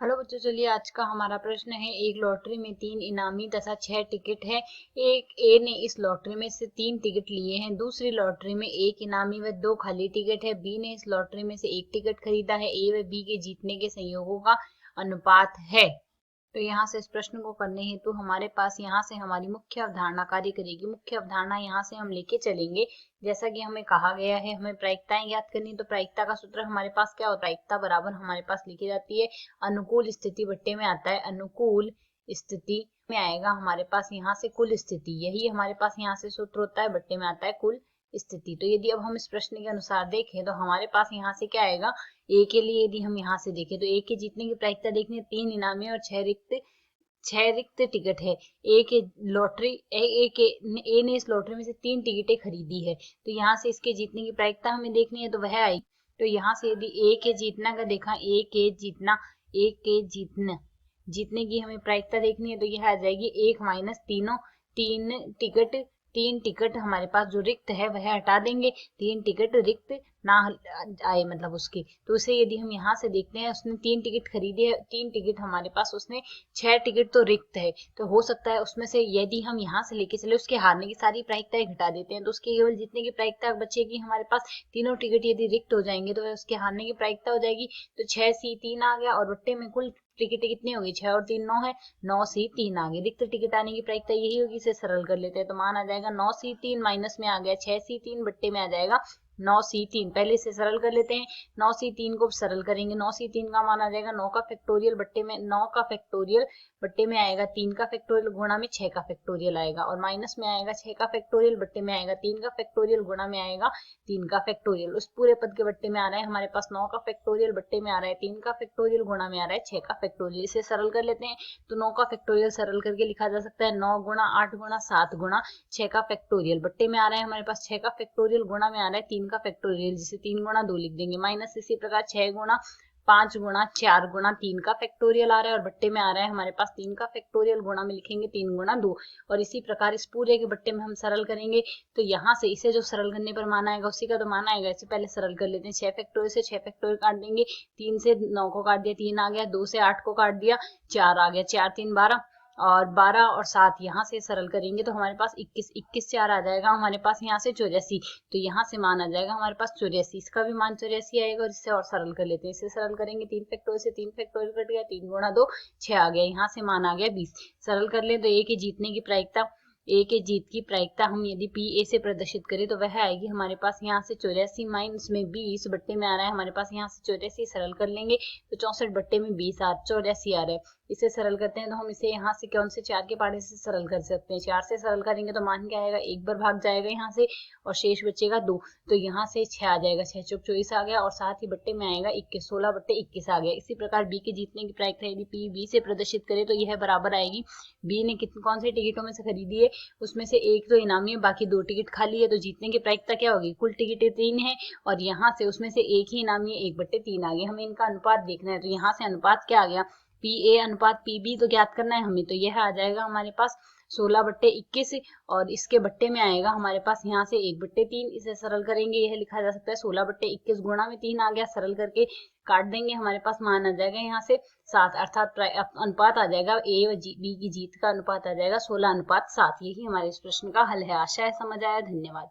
Hello बच्चों, चलिए आज का हमारा प्रश्न है। एक लॉटरी में 3 इनामी तथा 6 टिकट है। एक ए ने इस लॉटरी में से 3 टिकट लिए हैं। दूसरी लॉटरी में 1 इनामी व 2 खाली टिकट है। बी ने इस लॉटरी में से 1 टिकट खरीदा है। ए व बी के जीतने के संयोगों का अनुपात है। तो यहाँ से इस प्रश्न को करने हेतु हमारे पास यहाँ से हमारी मुख्य अवधारणा कार्य करेगी। मुख्य अवधारणा यहाँ से हम लेके चलेंगे। जैसा कि हमें कहा गया है हमें प्रायिकताएं ज्ञात करनी, तो प्रायिकता का सूत्र हमारे पास क्या होता है, प्रायिकता बराबर हमारे पास लिखी जाती है अनुकूल स्थिति बट्टे में आता है, अनुकूल स्थिति में आएगा हमारे पास यहाँ से कुल स्थिति, यही हमारे पास यहाँ से सूत्र होता है, बट्टे में आता है कुल स्थिति। तो यदि अब हम इस प्रश्न के अनुसार देखें तो हमारे पास यहाँ से क्या आएगा, ए के लिए यदि हम यहाँ से देखें तो ए के जीतने की प्रायिकता देखनी है 3 इनामी और 6 रिक्त टिकट है। ए के लॉटरी ए ने इस लॉटरी में से 3 टिकटें खरीदी है, तो यहाँ से इसके जीतने की प्रायिकता हमें देखनी है, तो वह आएगी। तो यहाँ से यदि ए के जीतना का देखा, ए के जीतने की हमें प्रायिकता देखनी है, तो यह आ जाएगी 1 माइनस तीन टिकट हमारे पास जो रिक्त है वह हटा देंगे, 3 टिकट रिक्त ना आए मतलब उसके। तो उसे यदि हम यहाँ से देखते हैं, उसने 3 टिकट खरीदे है, 3 टिकट हमारे पास, उसने 6 टिकट तो रिक्त है, तो हो सकता है उसमें से यदि हम यहाँ से लेके चले उसके हारने की सारी प्रायिकताएं घटा देते हैं, तो उसके केवल जीतने की प्रायिकता बचेगी हमारे पास। तीनों टिकट यदि रिक्त हो जाएंगे तो उसके हारने की प्रायिकता हो जाएगी। तो 6C3 आ गया और बट्टे में कुल टिकटें कितनी होगी, 6 और 3 9 है, 9C3 आ गई। रिक्त टिकट आने की प्रायिकता यही होगी, इसे सरल कर लेते हैं तो मान आ जाएगा 9C3 माइनस में आ गया 6C3 बट्टे में आ जाएगा 9C3। पहले से सरल कर लेते हैं, 9C3 को सरल करेंगे, 9C3 का मान आ जाएगा 9 का फैक्टोरियल बट्टे में 9 का फैक्टोरियल बट्टे में आएगा 3 का फैक्टोरियल गुणा में 6 का फैक्टोरियल आएगा, और माइनस में आएगा 6 का फैक्टोरियल बट्टे में आएगा 3 का फैक्टोरियल गुणा में आएगा 3 का फैक्टोरियल। उस पूरे पद के बट्टे में आ रहा है हमारे पास 9 का फैक्टोरियल बट्टे में आ रहा है 3 का फैक्टोरियल गुणा में आ रहा है 6 का फैक्टोरियल। इसे सरल कर लेते हैं, तो 9 का फैक्टोरियल सरल करके लिखा जा सकता है 9 गुणा 8 गुणा 7 गुणा 6 का फैक्टोरियल बट्टे में आ रहा है हमारे पास 6 का फैक्टोरियल गुणा में आ रहा है 3 का फैक्टोरियल, जिसे 3 गुणा 2 लिख देंगे, माइनस इसी प्रकार 6 गुणा 5 गुणा 4 गुणा 3 का फैक्टोरियल आ रहा है, और बट्टे में आ रहा है हमारे पास 3 का फैक्टोरियल गुणा में लिखेंगे 3 गुणा 2, और इसी प्रकार इस पूरे के बट्टे में हम सरल करेंगे। तो यहाँ से इसे जो सरल करने पर मान आएगा उसी का तो मान आएगा। इसे पहले सरल कर लेते हैं, 6 फैक्टोरियल से 6 फैक्टोरियल काट देंगे, 3 से 9 को काट दिया 3 आ गया, 2 से 8 को काट दिया 4 आ गया, 4 3 12 और 12 और 7 यहाँ से सरल करेंगे तो हमारे पास 21 4 आ जाएगा हमारे पास यहाँ से 84। तो यहाँ से मान आ जाएगा हमारे पास 84, इसका भी मान 84 आएगा, और इससे और सरल कर लेते हैं। इसे सरल करेंगे 3 फैक्टोरियल से 3 फैक्टोरियल कट गया, 3 गुणा 2 6 आ गया, यहाँ से मान आ गया 20। सरल कर ले तो ए के जीतने की प्रायिकता, ए के जीत की प्रायिकता हम यदि पी ए से प्रदर्शित करें तो वह आएगी हमारे पास यहाँ से 84 माइनस में 20 बट्टे में आ रहा है हमारे पास यहाँ से 84, सरल कर लेंगे तो 64 बट्टे में 20 84 आ रहा है। इसे सरल करते हैं तो हम इसे यहाँ से कौन से 4 के पहाड़े से सरल कर सकते हैं, 4 से सरल करेंगे तो मान क्या आएगा, 1 बार भाग जाएगा यहाँ से और शेष बचेगा 2, तो यहाँ से 6 आ जाएगा, 6 चौक 24 आ गया, और साथ ही बट्टे में आएगा 21, 16 बट्टे 21 आ गया। इसी प्रकार बी के जीतने की प्रायिकता यदि पी बी से प्रदर्शित करें तो यह बराबर आएगी, बी ने कौन से टिकटों में से खरीदी है, उसमें से एक तो इनामी है, बाकी 2 टिकट खाली है, तो जीतने की प्रायिकता क्या होगी, कुल टिकटें 3 है और यहाँ से उसमें से एक ही इनामी है, 1/3 आ गया। हमें इनका अनुपात देखना है, तो यहाँ से अनुपात क्या आ गया, पी ए अनुपात पी बी तो ज्ञात करना है हमें, तो यह आ जाएगा हमारे पास 16/21, और इसके बट्टे में आएगा हमारे पास यहाँ से 1/3। इसे सरल करेंगे यह लिखा जा सकता है 16/21 गुणा में 3 आ गया, सरल करके काट देंगे हमारे पास मान आ जाएगा यहाँ से 7, अर्थात अनुपात आ जाएगा ए व बी की जीत का अनुपात आ जाएगा 16:7। यही हमारे इस प्रश्न का हल है। आशा है समझ आया। धन्यवाद।